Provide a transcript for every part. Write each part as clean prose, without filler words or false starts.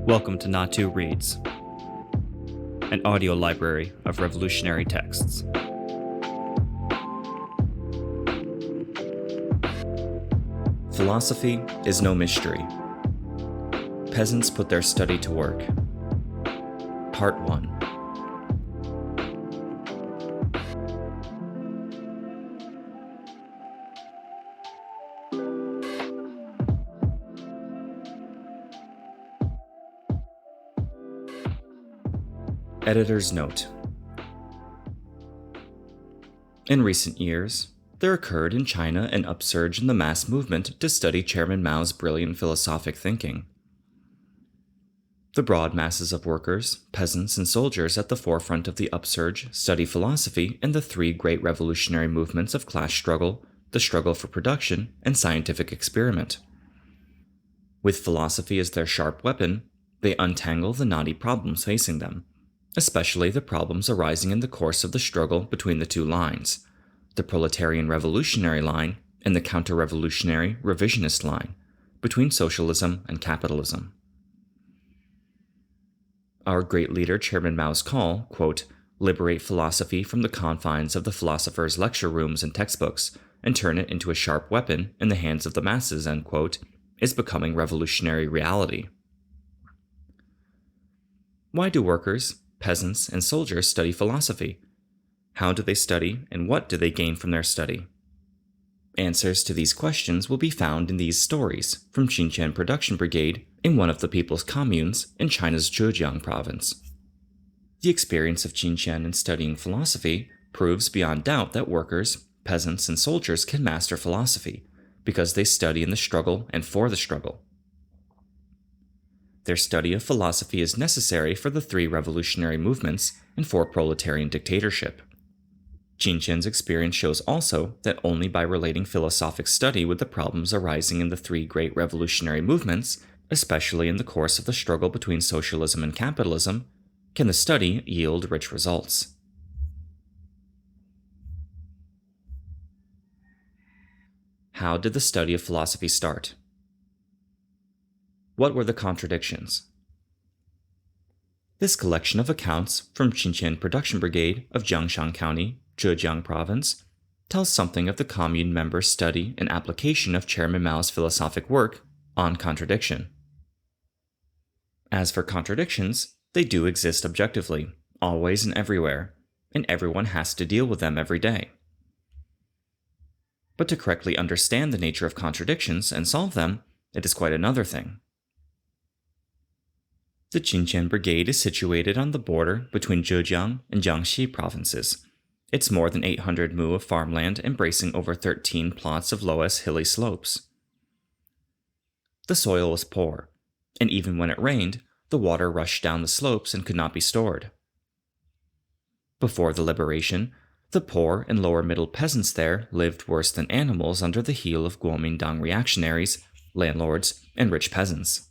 Welcome to Natu Reads, an audio library of revolutionary texts. Philosophy is no mystery. Peasants put their study to work. Part 1. Editor's note. In recent years, there occurred in China an upsurge in the mass movement to study Chairman Mao's brilliant philosophic thinking. The broad masses of workers, peasants, and soldiers at the forefront of the upsurge study philosophy in the three great revolutionary movements of class struggle, the struggle for production, and scientific experiment. With philosophy as their sharp weapon, they untangle the knotty problems facing them, especially the problems arising in the course of the struggle between the two lines, the proletarian revolutionary line and the counter-revolutionary revisionist line, between socialism and capitalism. Our great leader Chairman Mao's call, quote, liberate philosophy from the confines of the philosopher's lecture rooms and textbooks and turn it into a sharp weapon in the hands of the masses, end quote, is becoming revolutionary reality. Why do workers, peasants, and soldiers study philosophy? How do they study, and what do they gain from their study? Answers to these questions will be found in these stories from Xinjiang Production Brigade in one of the people's communes in China's Zhejiang province. The experience of Xinjiang in studying philosophy proves beyond doubt that workers, peasants, and soldiers can master philosophy because they study in the struggle and for the struggle. Their study of philosophy is necessary for the three revolutionary movements and for proletarian dictatorship. Xinjiang's experience shows also that only by relating philosophic study with the problems arising in the three great revolutionary movements, especially in the course of the struggle between socialism and capitalism, can the study yield rich results. How did the study of philosophy start? What were the contradictions? This collection of accounts from Xinjiang Production Brigade of Jiangshan County, Zhejiang Province, tells something of the commune members' study and application of Chairman Mao's philosophic work on contradiction. As for contradictions, they do exist objectively, always and everywhere, and everyone has to deal with them every day. But to correctly understand the nature of contradictions and solve them, it is quite another thing. The Xinjiang Brigade is situated on the border between Zhejiang and Jiangxi provinces. It's more than 800 mu of farmland embracing over 13 plots of loess hilly slopes. The soil was poor, and even when it rained, the water rushed down the slopes and could not be stored. Before the liberation, the poor and lower-middle peasants there lived worse than animals under the heel of Kuomintang reactionaries, landlords, and rich peasants.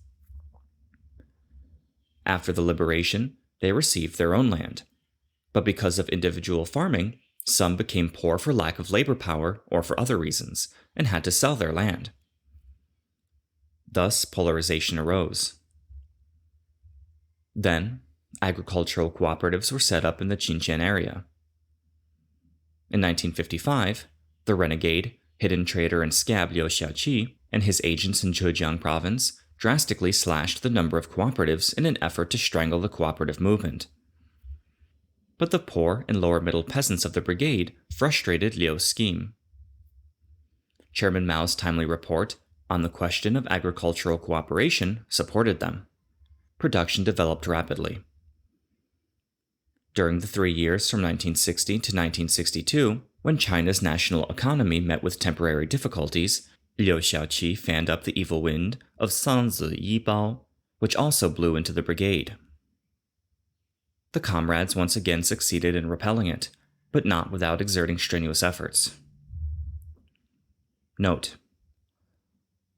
After the liberation, they received their own land, but because of individual farming, some became poor for lack of labor power or for other reasons, and had to sell their land. Thus, polarization arose. Then, agricultural cooperatives were set up in the Xinjiang area. In 1955, the renegade, hidden traitor and scab Liu Xiaoqi and his agents in Zhejiang province drastically slashed the number of cooperatives in an effort to strangle the cooperative movement. But the poor and lower-middle peasants of the brigade frustrated Liu's scheme. Chairman Mao's timely report on the question of agricultural cooperation supported them. Production developed rapidly. During the 3 years from 1960 to 1962, when China's national economy met with temporary difficulties, Liu Xiaoqi fanned up the evil wind of Sanzi Yibao, which also blew into the brigade. The comrades once again succeeded in repelling it, but not without exerting strenuous efforts. Note: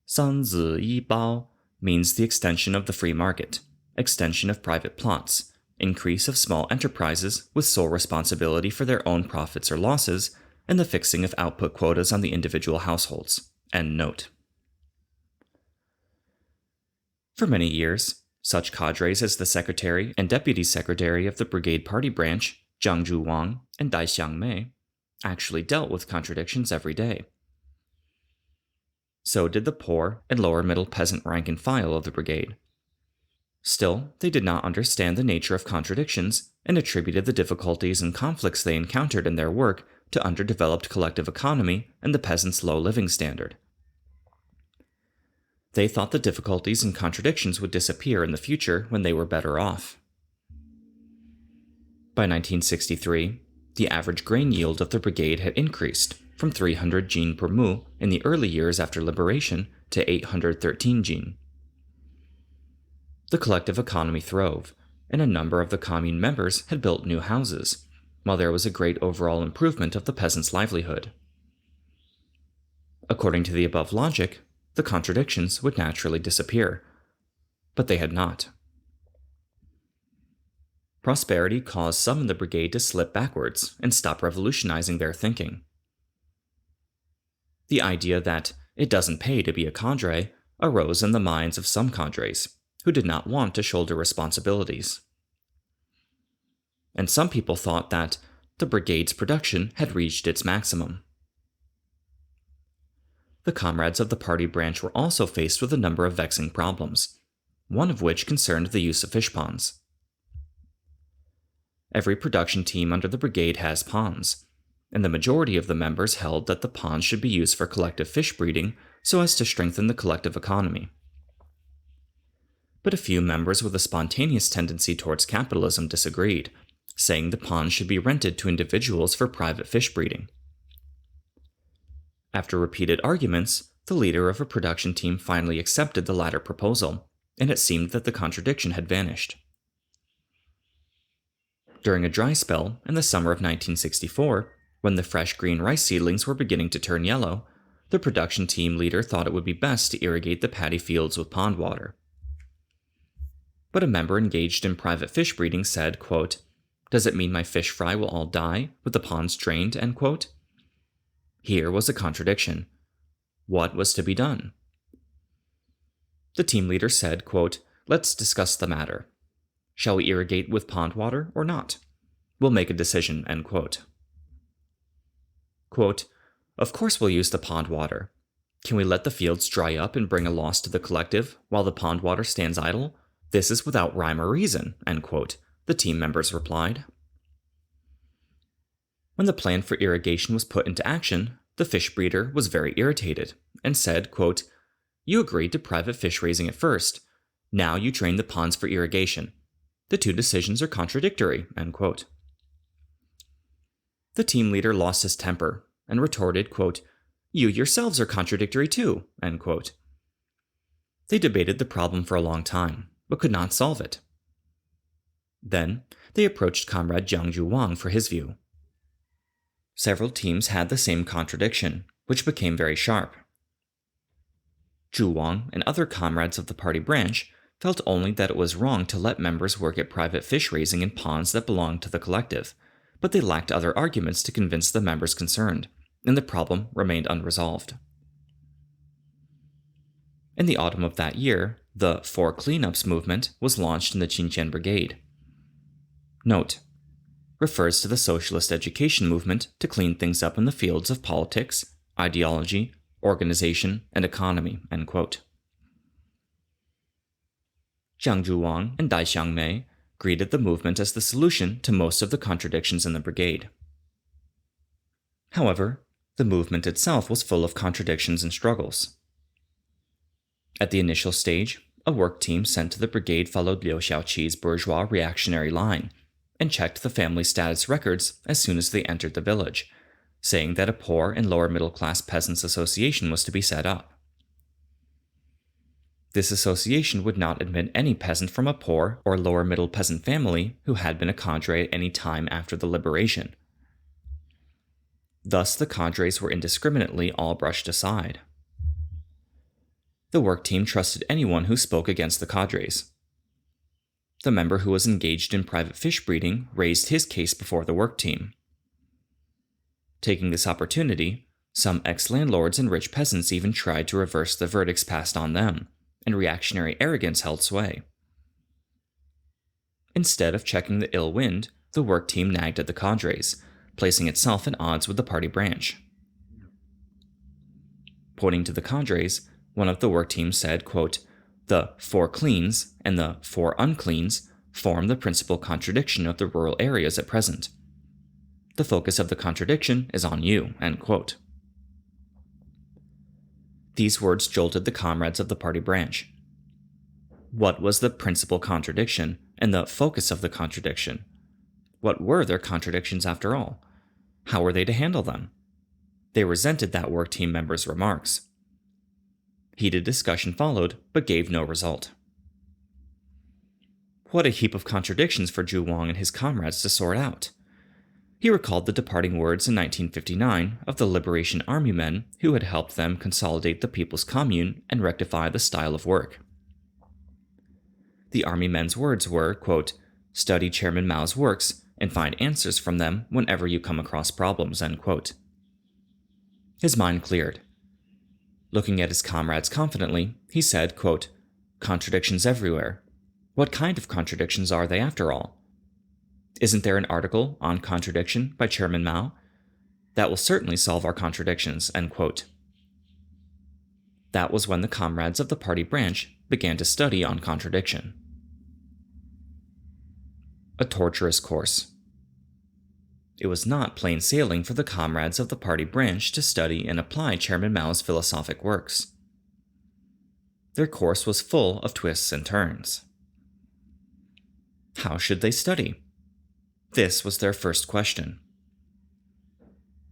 Sanzi Yibao means the extension of the free market, extension of private plots, increase of small enterprises with sole responsibility for their own profits or losses, and the fixing of output quotas on the individual households. End note. For many years, Such cadres as the secretary and deputy secretary of the brigade party branch, Jiang Zhuwang and Dai Xiangmei, actually dealt with contradictions every day. So did the poor and lower middle peasant rank and file of the brigade. Still, they did not understand the nature of contradictions and attributed the difficulties and conflicts they encountered in their work to underdeveloped collective economy and the peasants' low living standard. They thought the difficulties and contradictions would disappear in the future when they were better off. By 1963, the average grain yield of the brigade had increased from 300 jin per mu in the early years after liberation to 813 jin. The collective economy throve, and a number of the commune members had built new houses, while there was a great overall improvement of the peasants' livelihood. According to the above logic, the contradictions would naturally disappear, but they had not. Prosperity caused some in the brigade to slip backwards and stop revolutionizing their thinking. The idea that it doesn't pay to be a cadre arose in the minds of some cadres, who did not want to shoulder responsibilities. And some people thought that the brigade's production had reached its maximum. The comrades of the party branch were also faced with a number of vexing problems, one of which concerned the use of fish ponds. Every production team under the brigade has ponds, and the majority of the members held that the ponds should be used for collective fish breeding so as to strengthen the collective economy. But a few members with a spontaneous tendency towards capitalism disagreed, saying the ponds should be rented to individuals for private fish breeding. After repeated arguments, the leader of a production team finally accepted the latter proposal, and it seemed that the contradiction had vanished. During a dry spell in the summer of 1964, when the fresh green rice seedlings were beginning to turn yellow, the production team leader thought it would be best to irrigate the paddy fields with pond water. But a member engaged in private fish breeding said, quote, "Does it mean my fish fry will all die with the ponds drained?" End quote. Here was a contradiction. What was to be done? The team leader said, quote, "Let's discuss the matter. Shall we irrigate with pond water or not? We'll make a decision." End quote. Quote, "Of course we'll use the pond water. Can we let the fields dry up and bring a loss to the collective while the pond water stands idle? This is without rhyme or reason." End quote, the team members replied. When the plan for irrigation was put into action, the fish breeder was very irritated and said, quote, "You agreed to private fish raising at first. Now you drain the ponds for irrigation. The two decisions are contradictory." End quote. The team leader lost his temper and retorted, quote, "You yourselves are contradictory too." End quote. They debated the problem for a long time, but could not solve it. Then, they approached Comrade Jiang Zhuwang for his view. Several teams had the same contradiction, which became very sharp. Zhuwang and other comrades of the party branch felt only that it was wrong to let members work at private fish raising in ponds that belonged to the collective, but they lacked other arguments to convince the members concerned, and the problem remained unresolved. In the autumn of that year, the Four Cleanups movement was launched in the Qinqian Brigade. Note: refers to the socialist education movement to clean things up in the fields of politics, ideology, organization, and economy. End quote. Jiang Zhuwang and Dai Xiangmei greeted the movement as the solution to most of the contradictions in the brigade. However, the movement itself was full of contradictions and struggles. At the initial stage, a work team sent to the brigade followed Liu Xiaoqi's bourgeois reactionary line and checked the family status records as soon as they entered the village, saying that a poor and lower middle class peasants association was to be set up. This association would not admit any peasant from a poor or lower middle peasant family who had been a cadre at any time after the liberation. Thus, the cadres were indiscriminately all brushed aside. The work team trusted anyone who spoke against the cadres. The member who was engaged in private fish breeding raised his case before the work team. Taking this opportunity, some ex-landlords and rich peasants even tried to reverse the verdicts passed on them, and reactionary arrogance held sway. Instead of checking the ill wind, the work team nagged at the cadres, placing itself at odds with the party branch. Pointing to the cadres, one of the work teams said, quote, "The 4 cleans and the 4 uncleans form the principal contradiction of the rural areas at present. The focus of the contradiction is on you," end quote. These words jolted the comrades of the party branch. What was the principal contradiction and the focus of the contradiction? What were their contradictions after all? How were they to handle them? They resented that work team member's remarks. Heated discussion followed, but gave no result. What a heap of contradictions for Zhu Wang and his comrades to sort out. He recalled the departing words in 1959 of the Liberation Army men who had helped them consolidate the People's Commune and rectify the style of work. The Army men's words were, quote, "Study Chairman Mao's works and find answers from them whenever you come across problems," end quote. His mind cleared. Looking at his comrades confidently, he said, quote, "Contradictions everywhere. What kind of contradictions are they after all? Isn't there an article on contradiction by Chairman Mao? That will certainly solve our contradictions," end quote. That was when the comrades of the party branch began to study on contradiction. A tortuous course. It was not plain sailing for the comrades of the party branch to study and apply Chairman Mao's philosophic works. Their course was full of twists and turns. How should they study? This was their first question.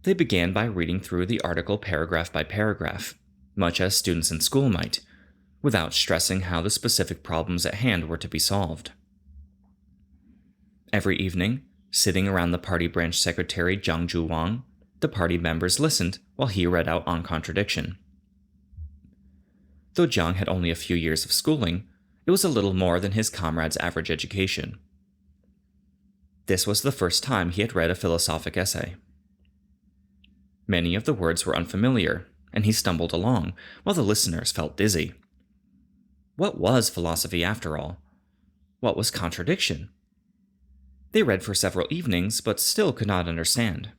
They began by reading through the article paragraph by paragraph, much as students in school might, without stressing how the specific problems at hand were to be solved. Every evening, sitting around the party branch secretary Zhang Zhuwang, the party members listened while he read out on contradiction. Though Zhang had only a few years of schooling, it was a little more than his comrades' average education. This was the first time he had read a philosophic essay. Many of the words were unfamiliar, and he stumbled along, while the listeners felt dizzy. What was philosophy after all? What was contradiction? They read for several evenings, but still could not understand.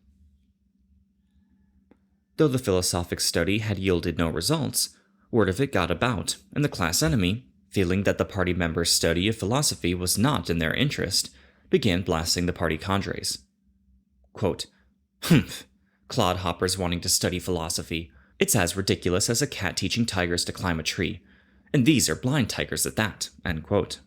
Though the philosophic study had yielded no results, word of it got about, and the class enemy, feeling that the party members' study of philosophy was not in their interest, began blasting the party cadres. Quote, "Humph, clodhoppers wanting to study philosophy. It's as ridiculous as a cat teaching tigers to climb a tree. And these are blind tigers at that," end quote.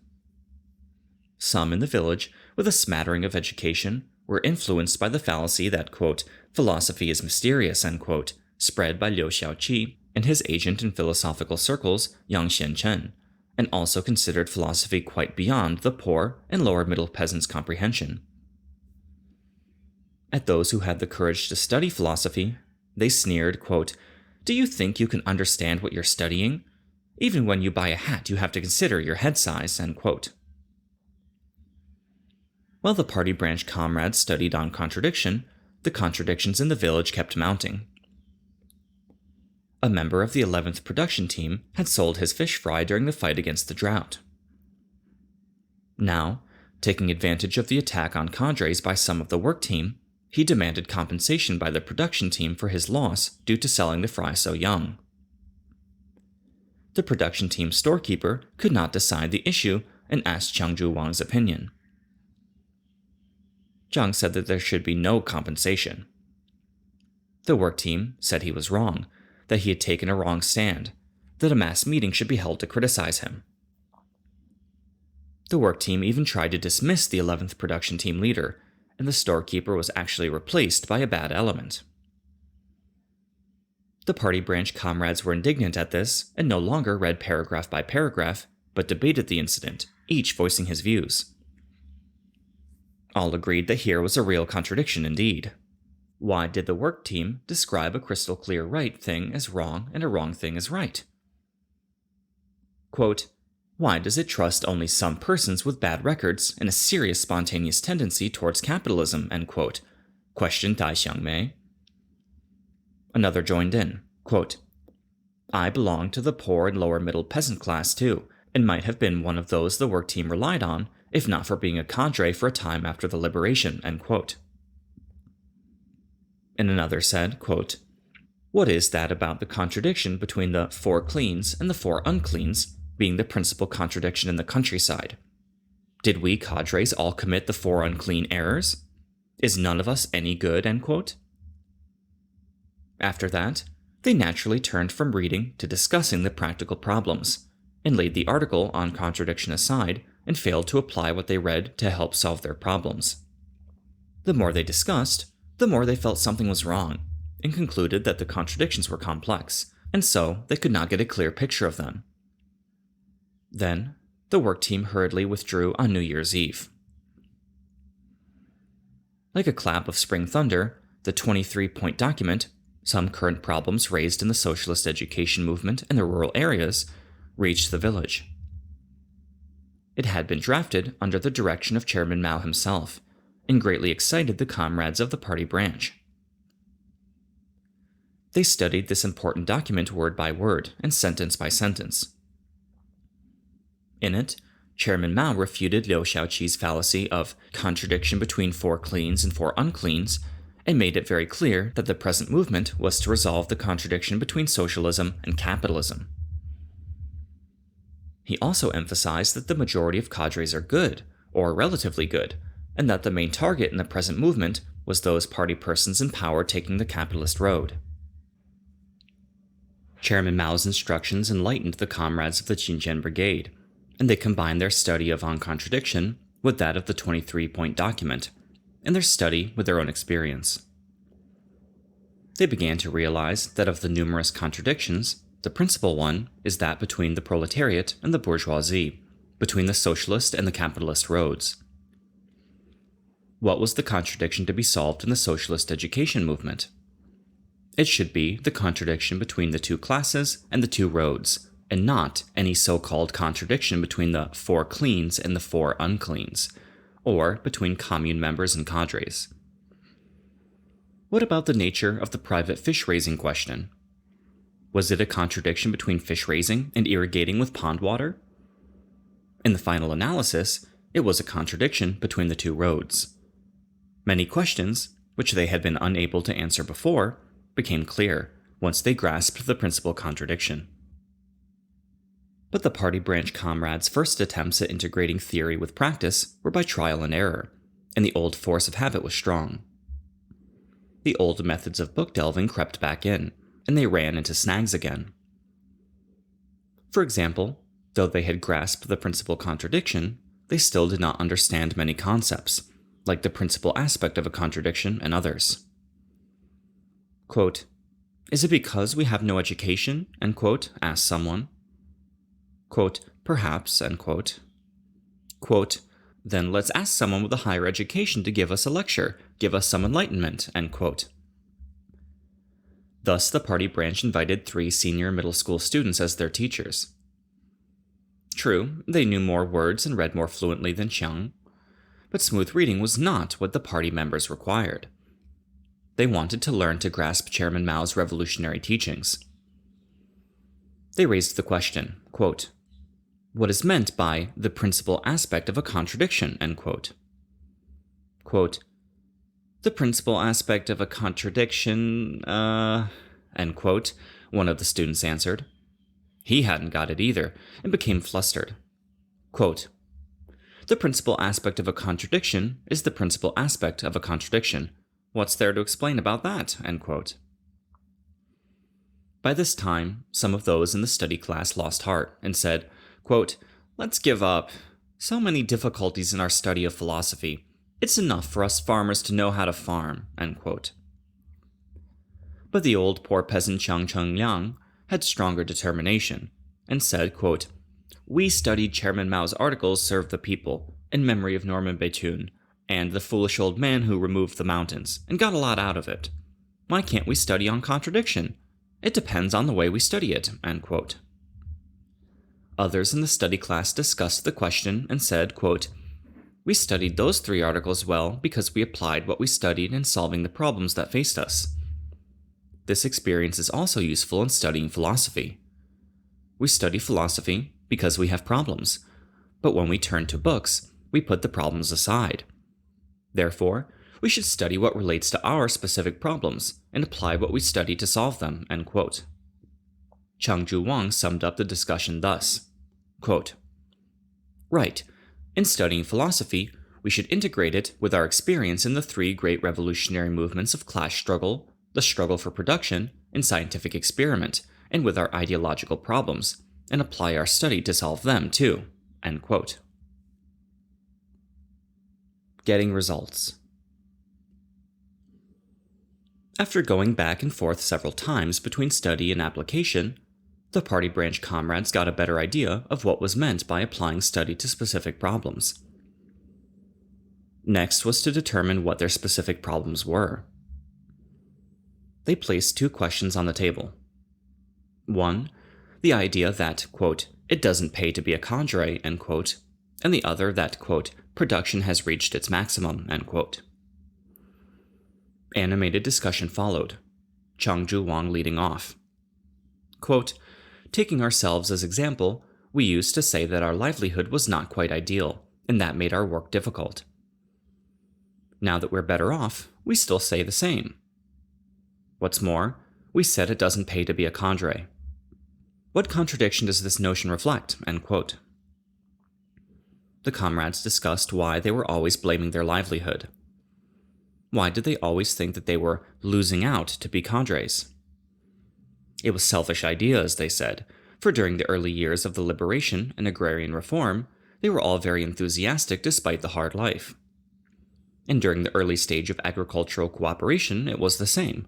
Some in the village, with a smattering of education, were influenced by the fallacy that, quote, "philosophy is mysterious," end quote, spread by Liu Xiaoqi and his agent in philosophical circles, Yang Xianchen, and also considered philosophy quite beyond the poor and lower middle peasants' comprehension. At those who had the courage to study philosophy, they sneered, quote, "Do you think you can understand what you're studying? Even when you buy a hat, you have to consider your head size," end quote. While the party branch comrades studied on contradiction, the contradictions in the village kept mounting. A member of the 11th production team had sold his fish fry during the fight against the drought. Now, taking advantage of the attack on cadres by some of the work team, he demanded compensation by the production team for his loss due to selling the fry so young. The production team's storekeeper could not decide the issue and asked Zhang Zhuwang's opinion. Zhang said that there should be no compensation. The work team said he was wrong, that he had taken a wrong stand, that a mass meeting should be held to criticize him. The work team even tried to dismiss the 11th production team leader, and the storekeeper was actually replaced by a bad element. The party branch comrades were indignant at this and no longer read paragraph by paragraph, but debated the incident, each voicing his views. All agreed that here was a real contradiction indeed. Why did the work team describe a crystal clear right thing as wrong and a wrong thing as right? Quote, "Why does it trust only some persons with bad records and a serious spontaneous tendency towards capitalism?" End quote, questioned Dai Xiangmei. Another joined in, quote, "I belong to the poor and lower middle peasant class too, and might have been one of those the work team relied on if not for being a cadre for a time after the liberation, end quote. And another said, quote, what is that about the contradiction between the 4 cleans and the 4 uncleans being the principal contradiction in the countryside? Did we cadres all commit the 4 unclean errors? Is none of us any good, end quote? After that, they naturally turned from reading to discussing the practical problems, and laid the article on contradiction aside and failed to apply what they read to help solve their problems. The more they discussed, the more they felt something was wrong, and concluded that the contradictions were complex, and so they could not get a clear picture of them. Then, the work team hurriedly withdrew on New Year's Eve. Like a clap of spring thunder, the 23-point document, some current problems raised in the socialist education movement in the rural areas, reached the village. It had been drafted under the direction of Chairman Mao himself, and greatly excited the comrades of the party branch. They studied this important document word by word and sentence by sentence. In it, Chairman Mao refuted Liu Shaoqi's fallacy of contradiction between 4 cleans and 4 uncleans, and made it very clear that the present movement was to resolve the contradiction between socialism and capitalism. He also emphasized that the majority of cadres are good, or relatively good, and that the main target in the present movement was those party persons in power taking the capitalist road. Chairman Mao's instructions enlightened the comrades of the Xinjiang Brigade, and they combined their study of On Contradiction with that of the 23-point document, and their study with their own experience. They began to realize that of the numerous contradictions, the principal one is that between the proletariat and the bourgeoisie, between the socialist and the capitalist roads. What was the contradiction to be solved in the socialist education movement? It should be the contradiction between the 2 classes and the 2 roads, and not any so-called contradiction between the 4 cleans and the 4 uncleans, or between commune members and cadres. What about the nature of the private fish-raising question? Was it a contradiction between fish-raising and irrigating with pond water? In the final analysis, it was a contradiction between the 2 roads. Many questions, which they had been unable to answer before, became clear once they grasped the principal contradiction. But the party branch comrades' first attempts at integrating theory with practice were by trial and error, and the old force of habit was strong. The old methods of book delving crept back in, and they ran into snags again. For example, though they had grasped the principal contradiction, they still did not understand many concepts, like the principal aspect of a contradiction and others. Quote, is it because we have no education? End quote, asked someone. Quote, perhaps, end quote. Quote, then let's ask someone with a higher education to give us a lecture, give us some enlightenment, end quote. Thus, the party branch invited 3 senior middle school students as their teachers. True, they knew more words and read more fluently than Qiang, but smooth reading was not what the party members required. They wanted to learn to grasp Chairman Mao's revolutionary teachings. They raised the question, quote, what is meant by the principal aspect of a contradiction, end quote. Quote, the principal aspect of a contradiction, end quote, one of the students answered. He hadn't got it either, and became flustered. Quote, the principal aspect of a contradiction is the principal aspect of a contradiction. What's there to explain about that, end quote. By this time, some of those in the study class lost heart and said, quote, let's give up. So many difficulties in our study of philosophy. It's enough for us farmers to know how to farm, end quote. But the old poor peasant Chang Cheng Liang had stronger determination, and said, quote, we studied Chairman Mao's articles Serve the People, in memory of Norman Bethune, and the foolish old man who removed the mountains, and got a lot out of it. Why can't we study on contradiction? It depends on the way we study it, end quote. Others in the study class discussed the question and said, quote, we studied those 3 articles well because we applied what we studied in solving the problems that faced us. This experience is also useful in studying philosophy. We study philosophy because we have problems, but when we turn to books, we put the problems aside. Therefore, we should study what relates to our specific problems and apply what we study to solve them." End quote. Chang-Ju Wang summed up the discussion thus, quote, "Right, in studying philosophy, we should integrate it with our experience in the three great revolutionary movements of class struggle, the struggle for production, and scientific experiment, and with our ideological problems, and apply our study to solve them too." End quote. Getting results. After going back and forth several times between study and application, the party branch comrades got a better idea of what was meant by applying study to specific problems. Next was to determine what their specific problems were. They placed two questions on the table. One, the idea that, quote, "it doesn't pay to be a cadre," end quote, and the other that, quote, "production has reached its maximum," end quote. Animated discussion followed, Chang-Ju Wang leading off. Quote, "Taking ourselves as example, we used to say that our livelihood was not quite ideal, and that made our work difficult. Now that we're better off, we still say the same. What's more, we said it doesn't pay to be a cadre. What contradiction does this notion reflect?" End quote. The comrades discussed why they were always blaming their livelihood. Why did they always think that they were losing out to be cadres? It was selfish ideas, they said, for during the early years of the liberation and agrarian reform, they were all very enthusiastic despite the hard life. And during the early stage of agricultural cooperation, it was the same.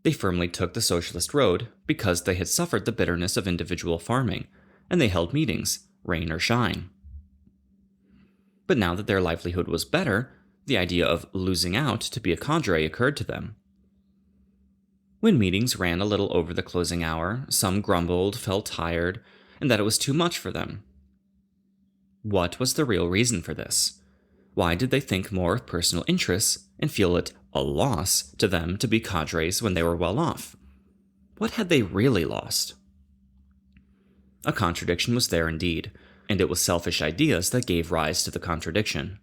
They firmly took the socialist road because they had suffered the bitterness of individual farming, and they held meetings, rain or shine. But now that their livelihood was better, the idea of losing out to be a cadre occurred to them. When meetings ran a little over the closing hour, some grumbled, felt tired, and that it was too much for them. What was the real reason for this? Why did they think more of personal interests and feel it a loss to them to be cadres when they were well off? What had they really lost? A contradiction was there indeed, and it was selfish ideas that gave rise to the contradiction.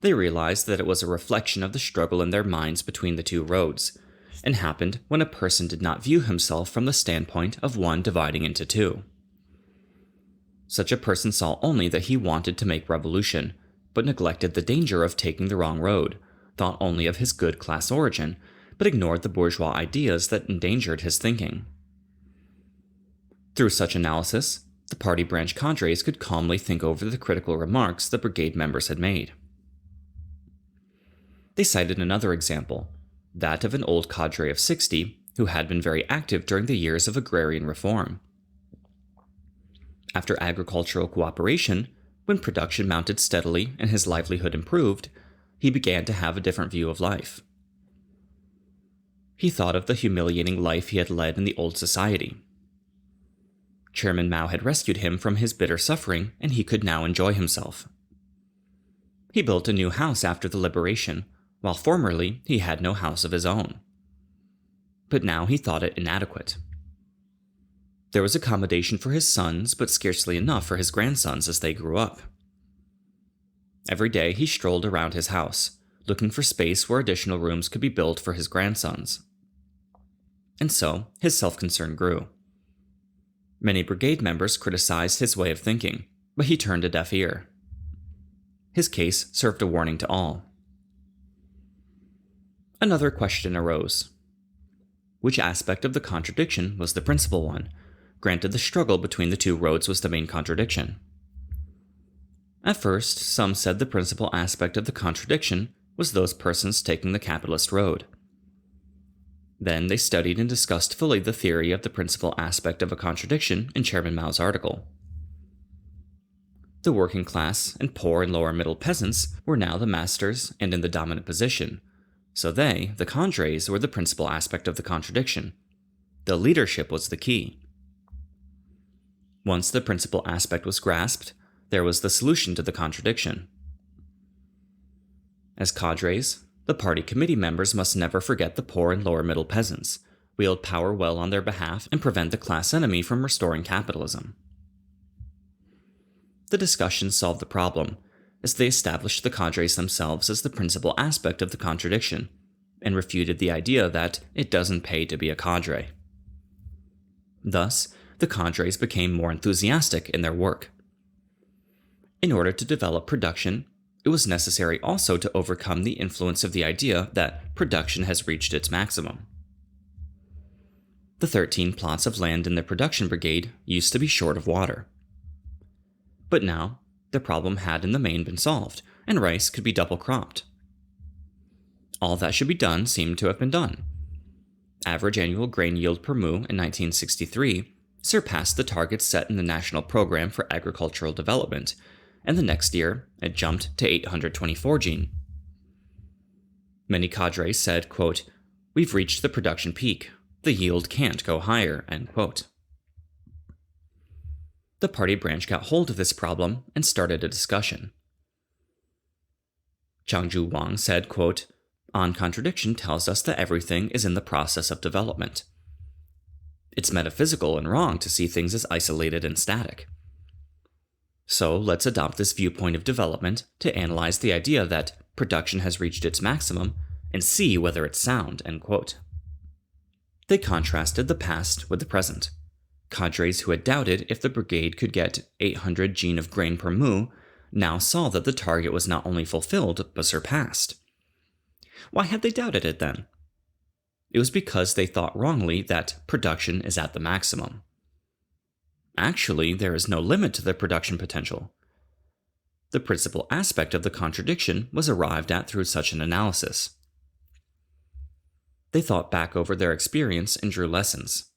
They realized that it was a reflection of the struggle in their minds between the two roads, and happened when a person did not view himself from the standpoint of one dividing into two. Such a person saw only that he wanted to make revolution, but neglected the danger of taking the wrong road, thought only of his good class origin, but ignored the bourgeois ideas that endangered his thinking. Through such analysis, the party branch cadres could calmly think over the critical remarks the brigade members had made. They cited another example, that of an old cadre of 60 who had been very active during the years of agrarian reform. After agricultural cooperation, when production mounted steadily and his livelihood improved, he began to have a different view of life. He thought of the humiliating life he had led in the old society. Chairman Mao had rescued him from his bitter suffering, and he could now enjoy himself. He built a new house after the liberation, while formerly he had no house of his own. But now he thought it inadequate. There was accommodation for his sons, but scarcely enough for his grandsons as they grew up. Every day he strolled around his house, looking for space where additional rooms could be built for his grandsons. And so his self-concern grew. Many brigade members criticized his way of thinking, but he turned a deaf ear. His case served a warning to all. Another question arose. Which aspect of the contradiction was the principal one? Granted, the struggle between the two roads was the main contradiction. At first, some said the principal aspect of the contradiction was those persons taking the capitalist road. Then they studied and discussed fully the theory of the principal aspect of a contradiction in Chairman Mao's article. The working class and poor and lower middle peasants were now the masters and in the dominant position, so they, the cadres, were the principal aspect of the contradiction. The leadership was the key. Once the principal aspect was grasped, there was the solution to the contradiction. As cadres, the party committee members must never forget the poor and lower middle peasants, wield power well on their behalf, and prevent the class enemy from restoring capitalism. the discussions solved the problem, as they established the cadres themselves as the principal aspect of the contradiction, and refuted the idea that it doesn't pay to be a cadre. Thus, the cadres became more enthusiastic in their work. In order to develop production, it was necessary also to overcome the influence of the idea that production has reached its maximum. The 13 plots of land in the production brigade used to be short of water. But now, the problem had in the main been solved, and rice could be double cropped. All that should be done seemed to have been done. Average annual grain yield per mu in 1963 surpassed the targets set in the National Program for Agricultural Development, and the next year it jumped to 824 jin. Many cadres said, quote, "We've reached the production peak. The yield can't go higher," end quote. The party branch got hold of this problem and started a discussion. Changju Wang said, quote, "On contradiction tells us that everything is in the process of development. It's metaphysical and wrong to see things as isolated and static. So let's adopt this viewpoint of development to analyze the idea that production has reached its maximum and see whether it's sound," end quote. They contrasted the past with the present. Cadres who had doubted if the brigade could get 800 jin of grain per mu now saw that the target was not only fulfilled but surpassed. Why had they doubted it then? It was because they thought wrongly that production is at the maximum. Actually, there is no limit to the production potential. The principal aspect of the contradiction was arrived at through such an analysis. They thought back over their experience and drew lessons.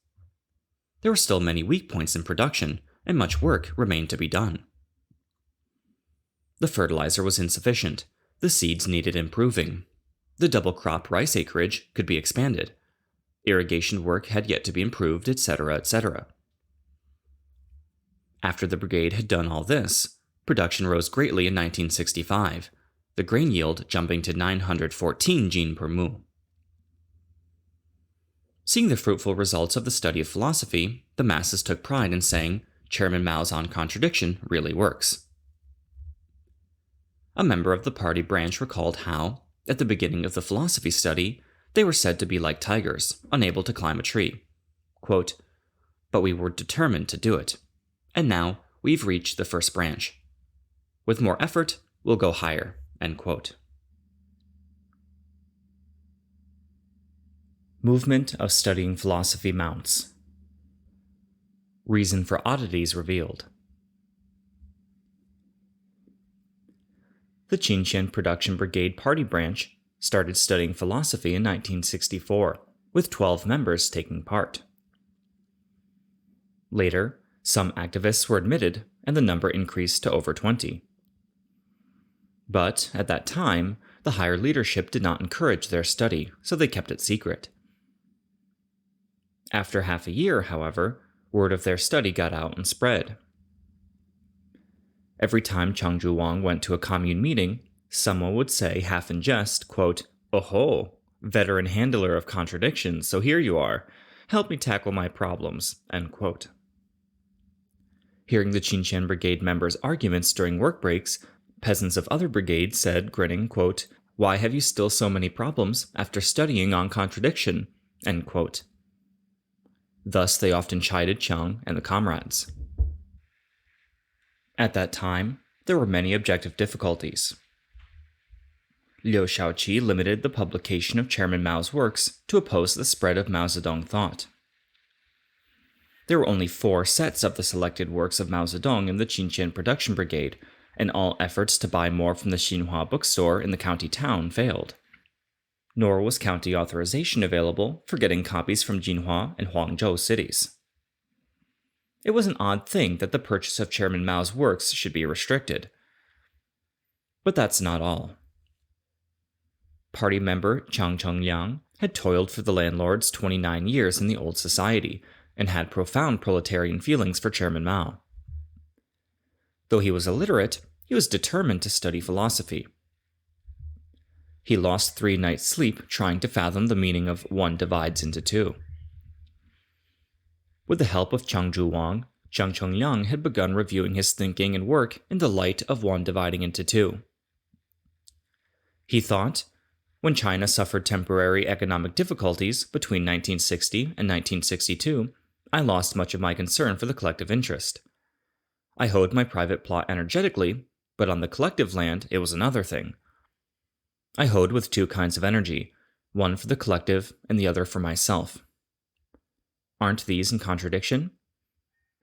There were still many weak points in production, and much work remained to be done. The fertilizer was insufficient, the seeds needed improving, the double crop rice acreage could be expanded, irrigation work had yet to be improved, etc., etc. After the brigade had done all this, production rose greatly in 1965, the grain yield jumping to 914 jin per mu. Seeing the fruitful results of the study of philosophy, the masses took pride in saying, "Chairman Mao's on contradiction really works." A member of the party branch recalled how, at the beginning of the philosophy study, they were said to be like tigers, unable to climb a tree. Quote, "But we were determined to do it. And now we've reached the first branch. With more effort, we'll go higher," end quote. Movement of studying philosophy mounts. Reason for oddities revealed. The Qinqian Production Brigade Party Branch started studying philosophy in 1964, with 12 members taking part. Later, some activists were admitted, and the number increased to over 20. But, at that time, the higher leadership did not encourage their study, so they kept it secret. After half a year, however, word of their study got out and spread. Every time Changju Wang went to a commune meeting, someone would say, half in jest, quote, "Oh-ho, veteran handler of contradictions, so here you are. Help me tackle my problems," end quote. Hearing the Qinqian Brigade members' arguments during work breaks, peasants of other brigades said, grinning, quote, "Why have you still so many problems after studying on contradiction?" End quote. Thus, they often chided Chang and the comrades. At that time, there were many objective difficulties. Liu Shaoqi limited the publication of Chairman Mao's works to oppose the spread of Mao Zedong thought. There were only 4 sets of the selected works of Mao Zedong in the Qinqian Production Brigade, and all efforts to buy more from the Xinhua bookstore in the county town failed. Nor was county authorization available for getting copies from Jinhua and Huangzhou cities. It was an odd thing that the purchase of Chairman Mao's works should be restricted. But that's not all. Party member Chang Chengliang had toiled for the landlords 29 years in the old society and had profound proletarian feelings for Chairman Mao. Though he was illiterate, he was determined to study philosophy. He lost 3 nights' sleep trying to fathom the meaning of 1 divides into 2. With the help of Changju Wang, Zhang Chongyang had begun reviewing his thinking and work in the light of one dividing into two. He thought, when China suffered temporary economic difficulties between 1960 and 1962, I lost much of my concern for the collective interest. I hoed my private plot energetically, but on the collective land, it was another thing. I hoed with two kinds of energy, one for the collective and the other for myself. Aren't these in contradiction?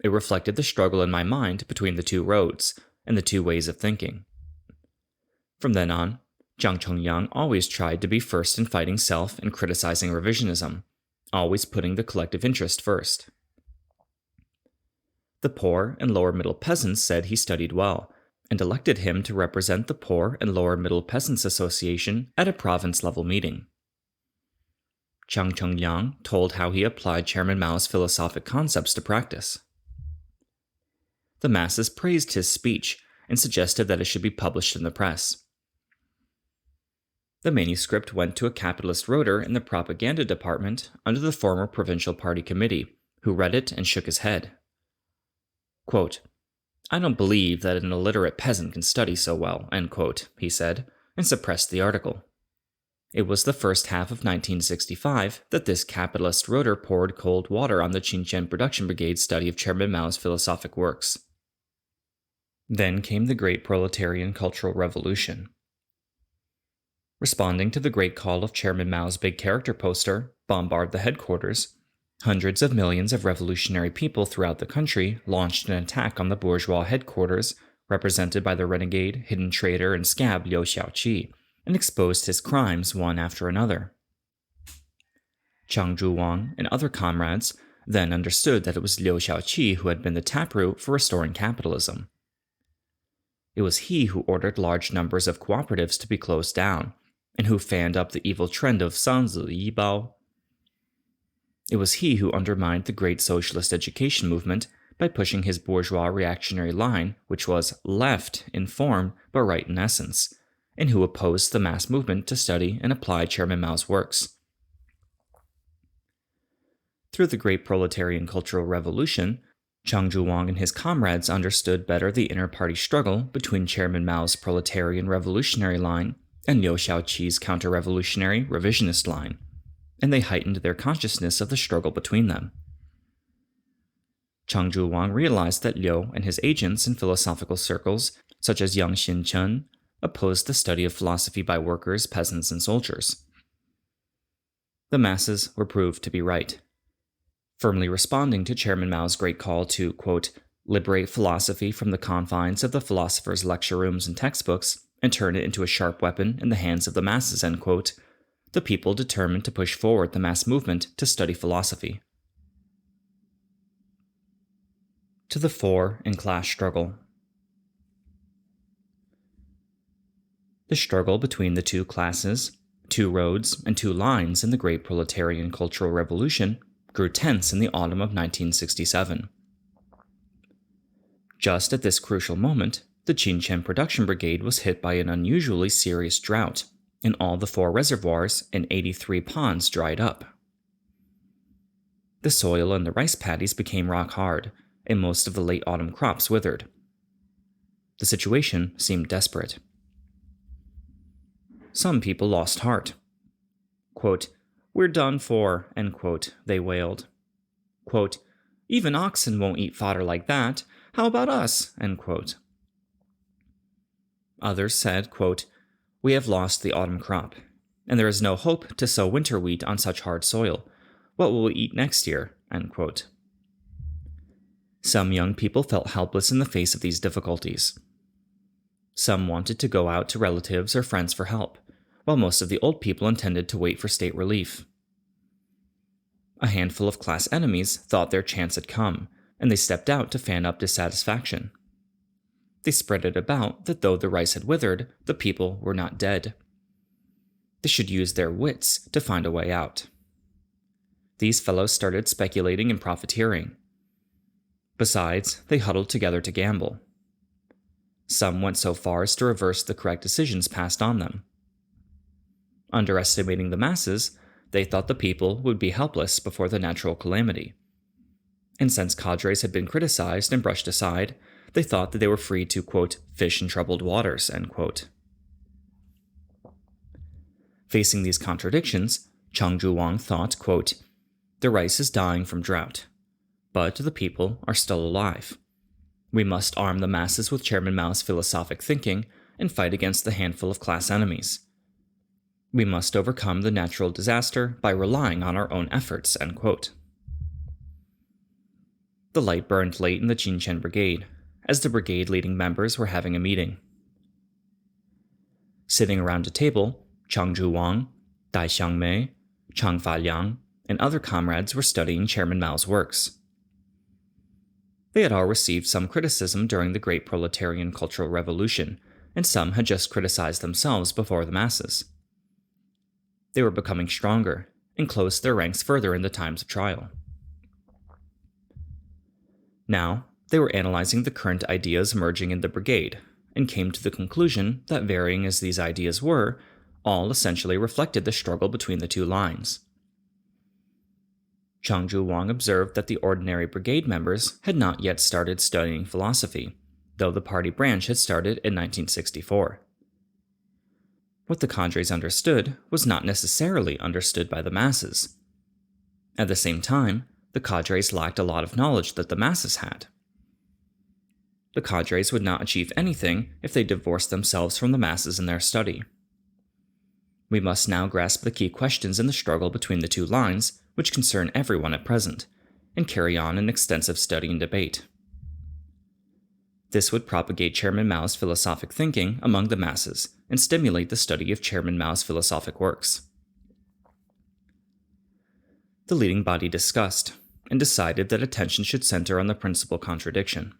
It reflected the struggle in my mind between the two roads and the two ways of thinking. From then on, Zhang Chongyang always tried to be first in fighting self and criticizing revisionism, always putting the collective interest first. The poor and lower middle peasants said he studied well, and elected him to represent the Poor and Lower Middle Peasants Association at a province-level meeting. Zhang Chongyang told how he applied Chairman Mao's philosophic concepts to practice. The masses praised his speech and suggested that it should be published in the press. The manuscript went to a capitalist writer in the propaganda department under the former provincial party committee, who read it and shook his head. Quote, I don't believe that an illiterate peasant can study so well, end quote, he said, and suppressed the article. It was the first half of 1965 that this capitalist writer poured cold water on the Qinchen Production Brigade's study of Chairman Mao's philosophic works. Then came the Great Proletarian Cultural Revolution. Responding to the great call of Chairman Mao's big character poster, Bombard the Headquarters, hundreds of millions of revolutionary people throughout the country launched an attack on the bourgeois headquarters, represented by the renegade, hidden traitor, and scab Liu Xiaoqi, and exposed his crimes one after another. Chang Zhuwang and other comrades then understood that it was Liu Xiaoqi who had been the taproot for restoring capitalism. It was he who ordered large numbers of cooperatives to be closed down, and who fanned up the evil trend of Sanzi Yibao. It was he who undermined the great socialist education movement by pushing his bourgeois reactionary line, which was left in form but right in essence, and who opposed the mass movement to study and apply Chairman Mao's works. Through the Great Proletarian Cultural Revolution, Chang Zhuwang and his comrades understood better the inter-party struggle between Chairman Mao's proletarian revolutionary line and Liu Xiaoqi's counter-revolutionary revisionist line, and they heightened their consciousness of the struggle between them. Chang Zhuwang realized that Liu and his agents in philosophical circles, such as Yang Xinchen, opposed the study of philosophy by workers, peasants, and soldiers. The masses were proved to be right. Firmly responding to Chairman Mao's great call to, quote, liberate philosophy from the confines of the philosophers' lecture rooms and textbooks and turn it into a sharp weapon in the hands of the masses, end quote, the people determined to push forward the mass movement to study philosophy. To the fore in class struggle. The struggle between the two classes, two roads, and two lines in the Great Proletarian Cultural Revolution grew tense in the autumn of 1967. Just at this crucial moment, the Qinchen Production Brigade was hit by an unusually serious drought, and all the 4 reservoirs and 83 ponds dried up. The soil in the rice paddies became rock hard, and most of the late autumn crops withered. The situation seemed desperate. Some people lost heart. Quote, we're done for, end quote, they wailed. Quote, even oxen won't eat fodder like that. How about us? End quote. Others said, quote, we have lost the autumn crop, and there is no hope to sow winter wheat on such hard soil. What will we eat next year? End quote. Some young people felt helpless in the face of these difficulties. Some wanted to go out to relatives or friends for help, while most of the old people intended to wait for state relief. A handful of class enemies thought their chance had come, and they stepped out to fan up dissatisfaction. They spread it about that though the rice had withered, the people were not dead. They should use their wits to find a way out. These fellows started speculating and profiteering. Besides, they huddled together to gamble. Some went so far as to reverse the correct decisions passed on them. Underestimating the masses, they thought the people would be helpless before the natural calamity. and since cadres had been criticized and brushed aside, they thought that they were free to, quote, fish in troubled waters, end quote. Facing these contradictions, Chang Zhuwang thought, quote, the rice is dying from drought, but the people are still alive. We must arm the masses with Chairman Mao's philosophic thinking and fight against the handful of class enemies. We must overcome the natural disaster by relying on our own efforts, end quote. The light burned late in the Jinchen Brigade, as the brigade leading members were having a meeting. Sitting around a table, Chang Zhuwang, Dai Xiangmei, Chang Faliang, and other comrades were studying Chairman Mao's works. They had all received some criticism during the Great Proletarian Cultural Revolution, and some had just criticized themselves before the masses. They were becoming stronger, and closed their ranks further in the times of trial. Now, they were analyzing the current ideas emerging in the brigade, and came to the conclusion that, varying as these ideas were, all essentially reflected the struggle between the two lines. Chang Zhuwang observed that the ordinary brigade members had not yet started studying philosophy, though the party branch had started in 1964. What the cadres understood was not necessarily understood by the masses. At the same time, the cadres lacked a lot of knowledge that the masses had. The cadres would not achieve anything if they divorced themselves from the masses in their study. We must now grasp the key questions in the struggle between the two lines, which concern everyone at present, and carry on an extensive study and debate. This would propagate Chairman Mao's philosophic thinking among the masses and stimulate the study of Chairman Mao's philosophic works. The leading body discussed and decided that attention should center on the principal contradiction.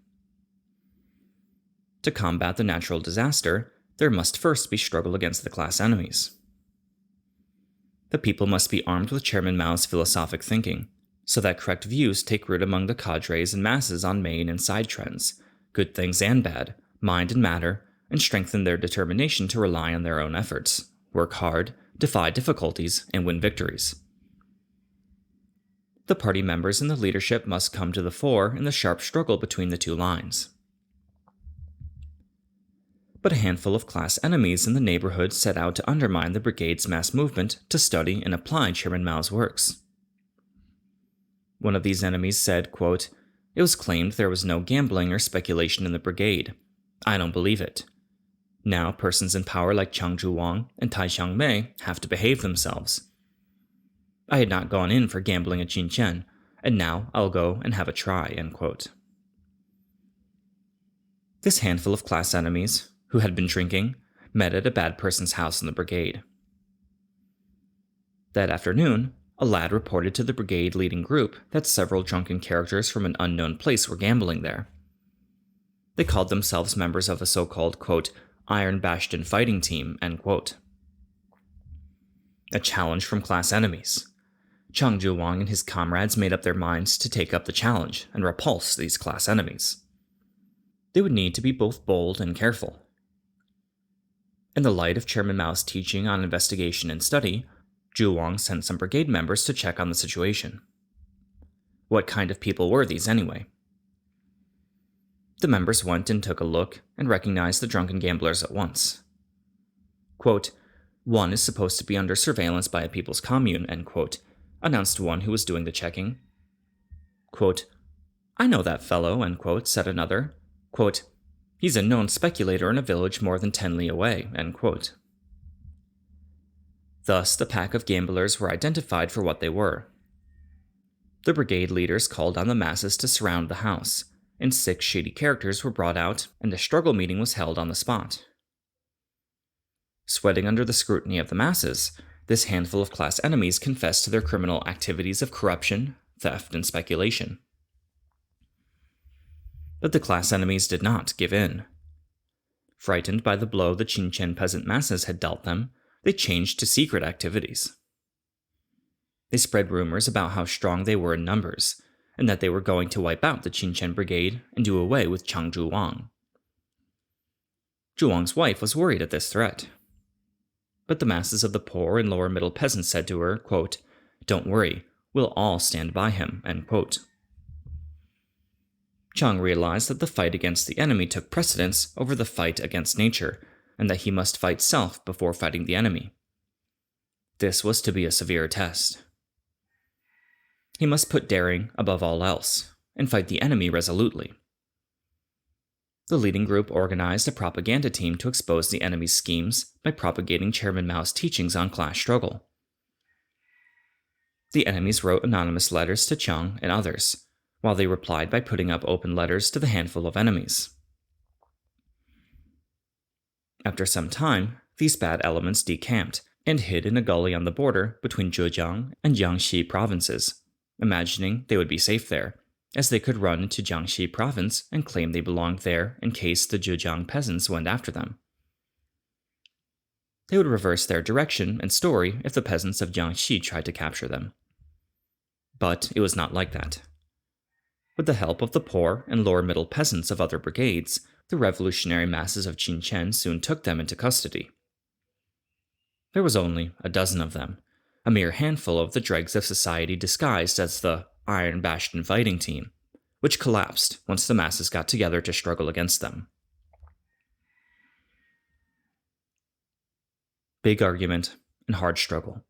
To combat the natural disaster, there must first be struggle against the class enemies. The people must be armed with Chairman Mao's philosophic thinking, so that correct views take root among the cadres and masses on main and side trends, good things and bad, mind and matter, and strengthen their determination to rely on their own efforts, work hard, defy difficulties, and win victories. The party members and the leadership must come to the fore in the sharp struggle between the two lines. But a handful of class enemies in the neighborhood set out to undermine the brigade's mass movement to study and apply Chairman Mao's works. One of these enemies said, quote, it was claimed there was no gambling or speculation in the brigade. I don't believe it. Now persons in power like Chang Zhuwang and Tai Xiangmei have to behave themselves. I had not gone in for gambling at Jinchen, and now I'll go and have a try, end quote. This handful of class enemies, who had been drinking, met at a bad person's house in the brigade. That afternoon, a lad reported to the brigade leading group that several drunken characters from an unknown place were gambling there. They called themselves members of a so-called, quote, Iron Bastion fighting team, end quote. A challenge from class enemies. Chang Zhuwang and his comrades made up their minds to take up the challenge and repulse these class enemies. They would need to be both bold and careful. In the light of Chairman Mao's teaching on investigation and study, Zhuwang sent some brigade members to check on the situation. What kind of people were these anyway? The members went and took a look and recognized the drunken gamblers at once. Quote, one is supposed to be under surveillance by a people's commune, end quote, announced one who was doing the checking. Quote, I know that fellow, end quote, said another. Quote, he's a known speculator in a village more than 10 li away, end quote. Thus, the pack of gamblers were identified for what they were. The brigade leaders called on the masses to surround the house, and 6 shady characters were brought out, and a struggle meeting was held on the spot. Sweating under the scrutiny of the masses, this handful of class enemies confessed to their criminal activities of corruption, theft, and speculation. But the class enemies did not give in. Frightened by the blow the Jinchen peasant masses had dealt them, they changed to secret activities. They spread rumors about how strong they were in numbers, and that they were going to wipe out the Jinchen brigade and do away with Chang Zhuwang. Zhuwang's wife was worried at this threat. But the masses of the poor and lower middle peasants said to her, quote, don't worry, we'll all stand by him, end quote. Chang realized that the fight against the enemy took precedence over the fight against nature, and that he must fight self before fighting the enemy. This was to be a severe test. He must put daring above all else, and fight the enemy resolutely. The leading group organized a propaganda team to expose the enemy's schemes by propagating Chairman Mao's teachings on class struggle. The enemies wrote anonymous letters to Chiang and others, while they replied by putting up open letters to the handful of enemies. After some time, these bad elements decamped and hid in a gully on the border between Zhejiang and Jiangxi provinces, imagining they would be safe there, as they could run into Jiangxi province and claim they belonged there in case the Zhejiang peasants went after them. They would reverse their direction and story if the peasants of Jiangxi tried to capture them. But it was not like that. With the help of the poor and lower-middle peasants of other brigades, the revolutionary masses of Qinchen soon took them into custody. There was only a dozen of them, a mere handful of the dregs of society disguised as the Iron Bastion fighting team, which collapsed once the masses got together to struggle against them. Big argument and hard struggle.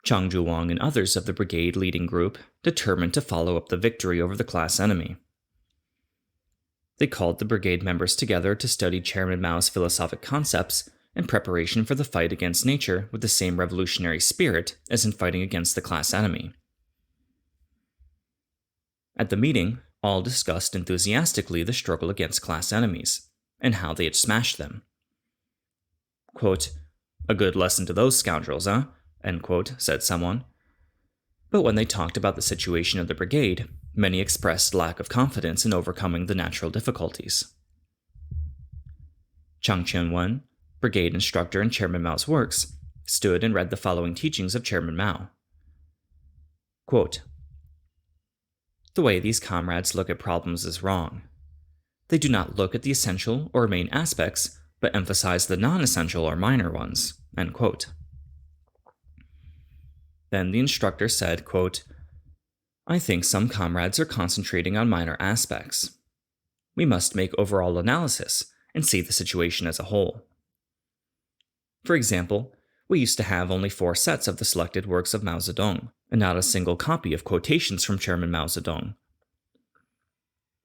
Chang Zhuwang and others of the brigade leading group determined to follow up the victory over the class enemy. They called the brigade members together to study Chairman Mao's philosophic concepts in preparation for the fight against nature with the same revolutionary spirit as in fighting against the class enemy. At the meeting, all discussed enthusiastically the struggle against class enemies, and how they had smashed them. Quote, "A good lesson to those scoundrels, huh?" End quote, said someone. But when they talked about the situation of the brigade, many expressed lack of confidence in overcoming the natural difficulties. Chang Qianwen, brigade instructor in Chairman Mao's works, stood and read the following teachings of Chairman Mao. Quote, "The way these comrades look at problems is wrong. They do not look at the essential or main aspects, but emphasize the non-essential or minor ones." End quote. Then the instructor said, quote, "I think some comrades are concentrating on minor aspects. We must make overall analysis and see the situation as a whole. For example, we used to have only 4 sets of the selected works of Mao Zedong, and not a single copy of quotations from Chairman Mao Zedong.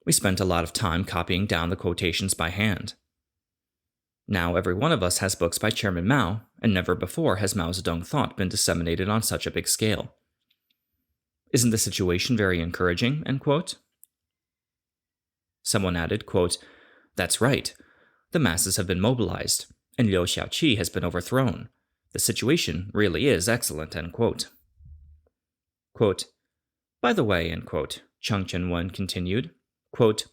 We spent a lot of time copying down the quotations by hand. Now every one of us has books by Chairman Mao, and never before has Mao Zedong thought been disseminated on such a big scale. Isn't the situation very encouraging?" End quote. Someone added, quote, "That's right. The masses have been mobilized, and Liu Xiaoqi has been overthrown. The situation really is excellent." End quote. Quote, "By the way," end quote, Chang Qianwen continued, quote,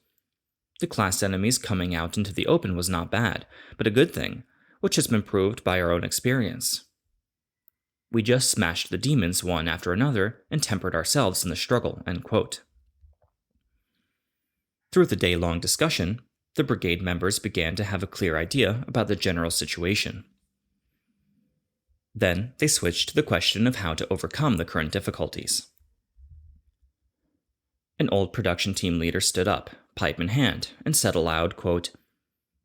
"the class enemies coming out into the open was not bad, but a good thing, which has been proved by our own experience. We just smashed the demons one after another and tempered ourselves in the struggle." End quote. Through the day-long discussion, the brigade members began to have a clear idea about the general situation. Then they switched to the question of how to overcome the current difficulties. An old production team leader stood up, pipe in hand, and said aloud, quote,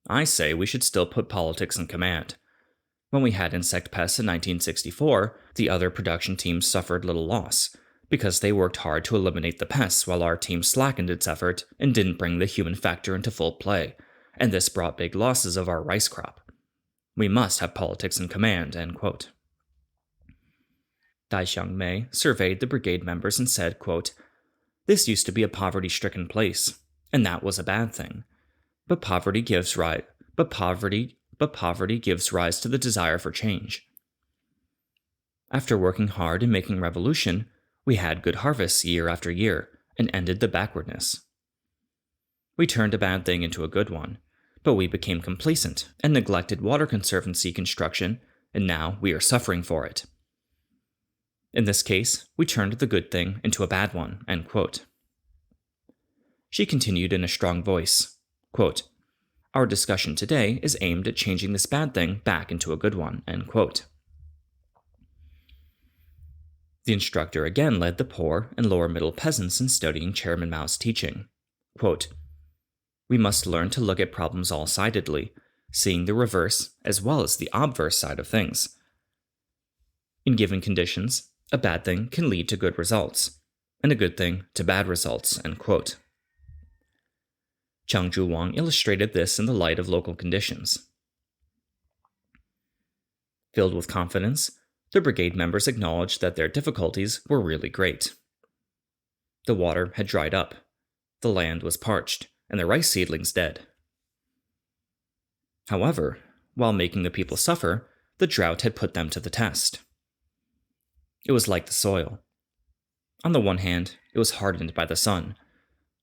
"I say we should still put politics in command. When we had insect pests in 1964, the other production teams suffered little loss, because they worked hard to eliminate the pests while our team slackened its effort and didn't bring the human factor into full play, and this brought big losses of our rice crop. We must have politics in command." End quote. Dai Xiangmei surveyed the brigade members and said, quote, "This used to be a poverty-stricken place, and that was a bad thing. But poverty gives rise to the desire for change. After working hard and making revolution, we had good harvests year after year and ended the backwardness. We turned a bad thing into a good one, but we became complacent and neglected water conservancy construction, and now we are suffering for it. In this case, we turned the good thing into a bad one." End quote. She continued in a strong voice, quote, "Our discussion today is aimed at changing this bad thing back into a good one." End quote. The instructor again led the poor and lower middle peasants in studying Chairman Mao's teaching. Quote, "We must learn to look at problems all-sidedly, seeing the reverse as well as the obverse side of things. In given conditions, a bad thing can lead to good results, and a good thing to bad results." End quote. Chang Zhuwang illustrated this in the light of local conditions. Filled with confidence, the brigade members acknowledged that their difficulties were really great. The water had dried up, the land was parched, and the rice seedlings dead. However, while making the people suffer, the drought had put them to the test. It was like the soil. On the one hand, it was hardened by the sun.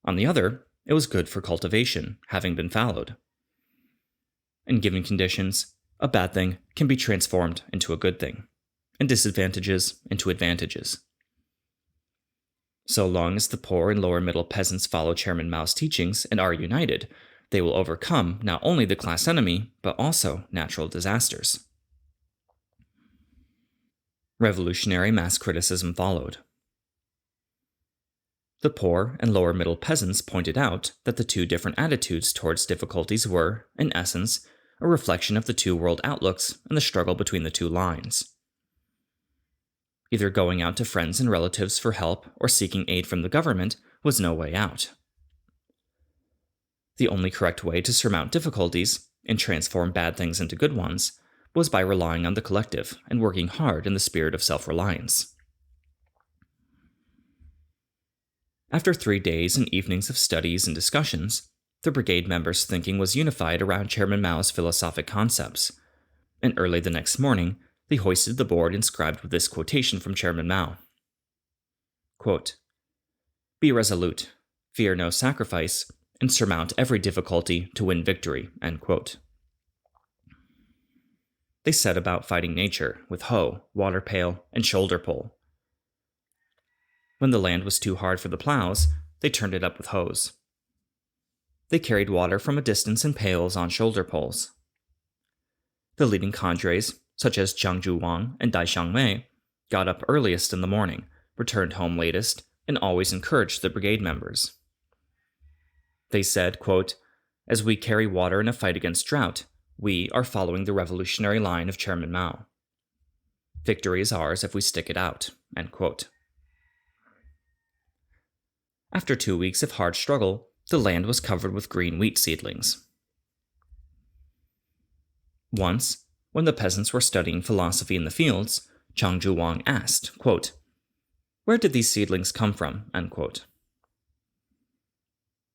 On the other, it was good for cultivation, having been fallowed. In given conditions, a bad thing can be transformed into a good thing, and disadvantages into advantages. So long as the poor and lower middle peasants follow Chairman Mao's teachings and are united, they will overcome not only the class enemy, but also natural disasters. Revolutionary mass criticism followed. The poor and lower middle peasants pointed out that the two different attitudes towards difficulties were, in essence, a reflection of the two world outlooks and the struggle between the two lines. Either going out to friends and relatives for help or seeking aid from the government was no way out. The only correct way to surmount difficulties and transform bad things into good ones was by relying on the collective and working hard in the spirit of self-reliance. After 3 days and evenings of studies and discussions, the brigade members' thinking was unified around Chairman Mao's philosophic concepts, and early the next morning, they hoisted the board inscribed with this quotation from Chairman Mao. Quote, "Be resolute, fear no sacrifice, and surmount every difficulty to win victory." End quote. They set about fighting nature with hoe, water pail, and shoulder pole. When the land was too hard for the plows, they turned it up with hoes. They carried water from a distance in pails on shoulder poles. The leading cadres, such as Chang Zhuwang and Dai Xiangmei, got up earliest in the morning, returned home latest, and always encouraged the brigade members. They said, quote, "As we carry water in a fight against drought, we are following the revolutionary line of Chairman Mao. Victory is ours if we stick it out." End quote. After 2 weeks of hard struggle, the land was covered with green wheat seedlings. Once, when the peasants were studying philosophy in the fields, Chang Zhuwang asked, quote, "Where did these seedlings come from?" End quote.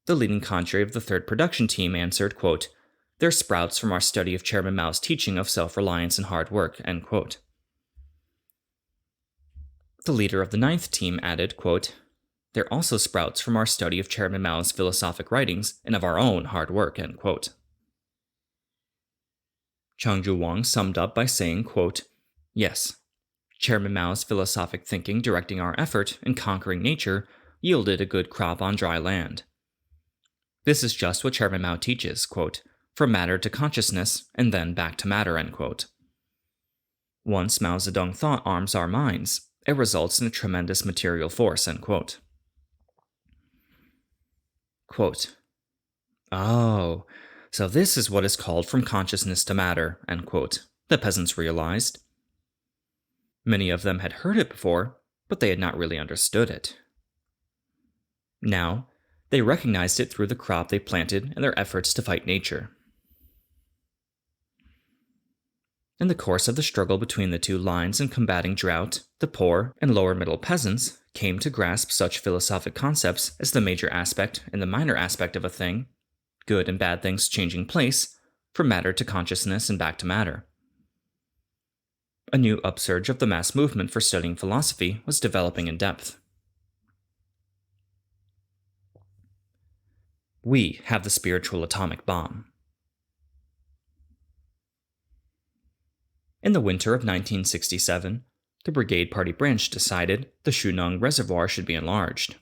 The leading cadre of the 3rd production team answered, quote, "They're sprouts from our study of Chairman Mao's teaching of self-reliance and hard work." End quote. The leader of the 9th team added, quote, "They're also sprouts from our study of Chairman Mao's philosophic writings and of our own hard work." End quote. Chang Zhuwang summed up by saying, quote, "Yes, Chairman Mao's philosophic thinking directing our effort in conquering nature yielded a good crop on dry land. This is just what Chairman Mao teaches, quote, from matter to consciousness and then back to matter." End quote. Once Mao Zedong thought arms our minds, it results in a tremendous material force." End quote. Quote, "Oh, so this is what is called from consciousness to matter," end quote, the peasants realized. Many of them had heard it before, but they had not really understood it. Now, they recognized it through the crop they planted and their efforts to fight nature. In the course of the struggle between the two lines in combating drought, the poor and lower middle peasants came to grasp such philosophic concepts as the major aspect and the minor aspect of a thing, good and bad things changing place, from matter to consciousness and back to matter. A new upsurge of the mass movement for studying philosophy was developing in depth. We have the spiritual atomic bomb. In the winter of 1967, the Brigade Party branch decided the Shuneng Reservoir should be enlarged.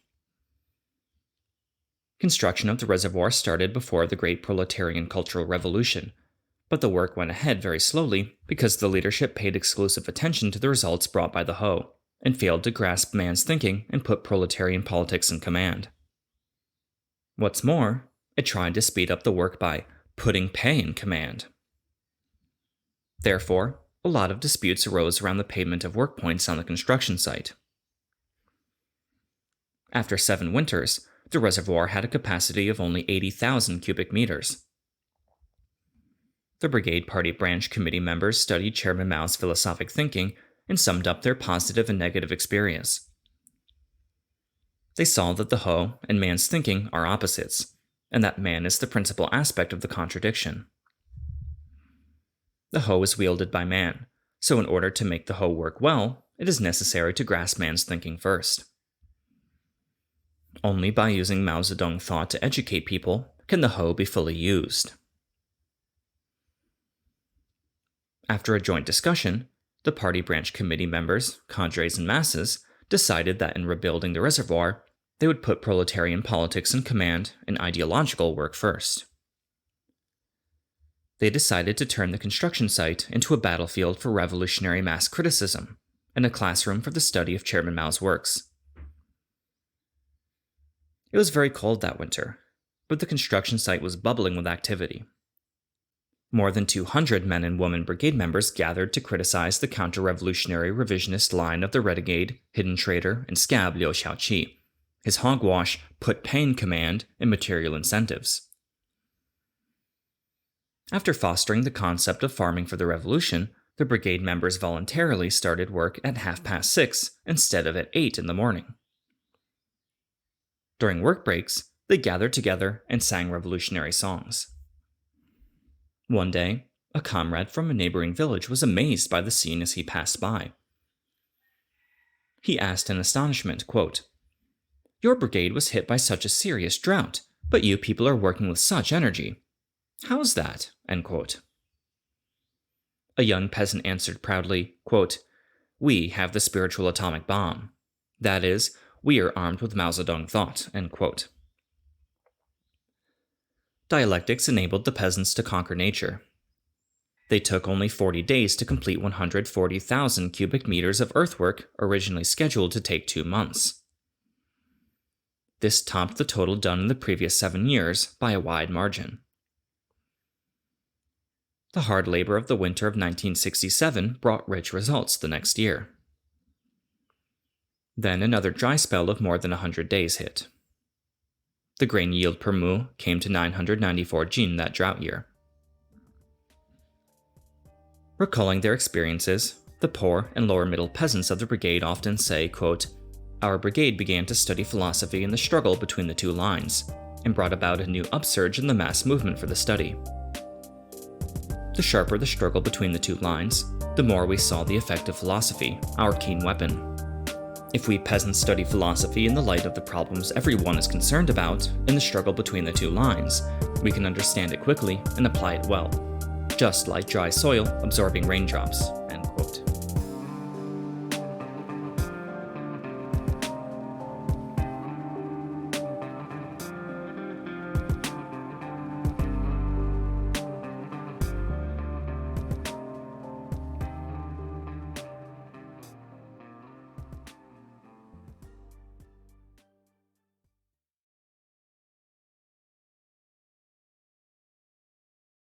Construction of the reservoir started before the Great Proletarian Cultural Revolution, but the work went ahead very slowly because the leadership paid exclusive attention to the results brought by the hoe, and failed to grasp man's thinking and put proletarian politics in command. What's more, it tried to speed up the work by putting pay in command. Therefore, a lot of disputes arose around the payment of work points on the construction site. After 7 winters, the reservoir had a capacity of only 80,000 cubic meters. The Brigade Party Branch Committee members studied Chairman Mao's philosophic thinking and summed up their positive and negative experience. They saw that the Ho and man's thinking are opposites, and that man is the principal aspect of the contradiction. The Ho is wielded by man, so in order to make the Ho work well, it is necessary to grasp man's thinking first. Only by using Mao Zedong thought to educate people can the Ho be fully used. After a joint discussion, the party branch committee members, cadres and masses, decided that in rebuilding the reservoir, they would put proletarian politics in command and ideological work first. They decided to turn the construction site into a battlefield for revolutionary mass criticism and a classroom for the study of Chairman Mao's works. It was very cold that winter, but the construction site was bubbling with activity. More than 200 men and women brigade members gathered to criticize the counter-revolutionary revisionist line of the renegade, hidden traitor, and scab Liu Xiaoqi, his hogwash put pay in command and material incentives. After fostering the concept of farming for the revolution, the brigade members voluntarily started work at 6:30 instead of at 8 in the morning. During work breaks, they gathered together and sang revolutionary songs. One day, a comrade from a neighboring village was amazed by the scene as he passed by. He asked in astonishment, quote, "Your brigade was hit by such a serious drought, but you people are working with such energy. How's that?" End quote. A young peasant answered proudly, quote, "We have the spiritual atomic bomb. That is, we are armed with Mao Zedong thought." End quote. Dialectics enabled the peasants to conquer nature. They took only 40 days to complete 140,000 cubic meters of earthwork originally scheduled to take 2 months. This topped the total done in the previous 7 years by a wide margin. The hard labor of the winter of 1967 brought rich results the next year. Then another dry spell of more than 100 days hit. The grain yield per mu came to 994 jin that drought year. Recalling their experiences, the poor and lower middle peasants of the brigade often say, quote, "Our brigade began to study philosophy in the struggle between the two lines, and brought about a new upsurge in the mass movement for the study. The sharper the struggle between the two lines, the more we saw the effect of philosophy, our keen weapon. If we peasants study philosophy in the light of the problems everyone is concerned about in the struggle between the two lines, we can understand it quickly and apply it well, just like dry soil absorbing raindrops."